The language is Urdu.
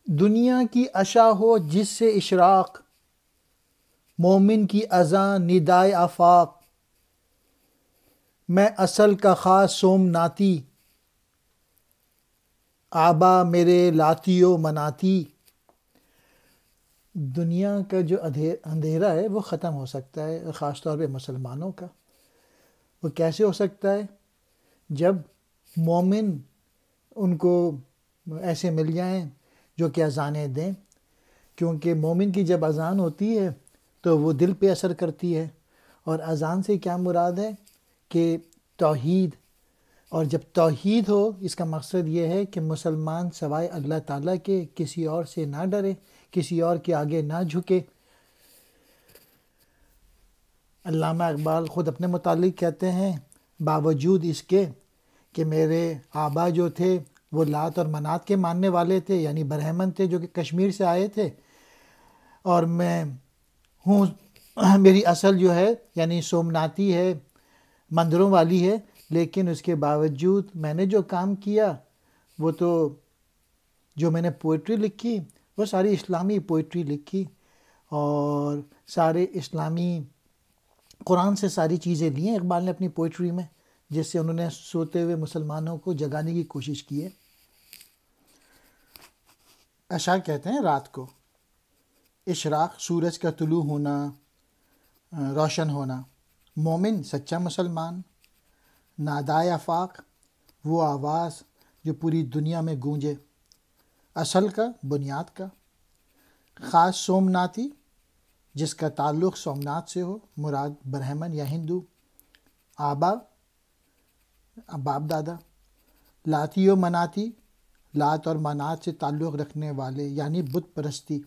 دنیا کی عشا ہو جس سے اشراق، مومن کی اذاں ندائے آفاق، میں اصل کا خاص سومناتی، آبا میرے لاتی و مناتی۔ دنیا کا جو اندھیرا ہے وہ ختم ہو سکتا ہے، خاص طور پہ مسلمانوں کا۔ وہ کیسے ہو سکتا ہے؟ جب مومن ان کو ایسے مل جائیں جو کہ اذانیں دیں، کیونکہ مومن کی جب اذان ہوتی ہے تو وہ دل پہ اثر کرتی ہے۔ اور اذان سے کیا مراد ہے کہ توحید، اور جب توحید ہو اس کا مقصد یہ ہے کہ مسلمان سوائے اللہ تعالیٰ کے کسی اور سے نہ ڈرے، کسی اور کے آگے نہ جھکے۔ علامہ اقبال خود اپنے متعلق کہتے ہیں، باوجود اس کے کہ میرے آبا جو تھے وہ لات اور منات کے ماننے والے تھے، یعنی برہمن تھے جو کہ کشمیر سے آئے تھے، اور میں ہوں میری اصل جو ہے یعنی سومناتی ہے، مندروں والی ہے، لیکن اس کے باوجود میں نے جو کام کیا وہ تو جو میں نے پوئٹری لکھی وہ ساری اسلامی پوئٹری لکھی، اور سارے اسلامی قرآن سے ساری چیزیں لی ہیں اقبال نے اپنی پوئٹری میں، جس سے انہوں نے سوتے ہوئے مسلمانوں کو جگانے کی کوشش کی ہے۔ عشاء کہتے ہیں رات کو، اشراق سورج کا طلوع ہونا، روشن ہونا، مومن سچا مسلمان، نادائے آفاق وہ آواز جو پوری دنیا میں گونجے، اصل کا بنیاد کا، خاص سومناتی جس کا تعلق سومنات سے ہو، مراد برہمن یا ہندو، آبا باپ دادا، لاتی و مناتی لات اور منات سے تعلق رکھنے والے یعنی بت پرستی،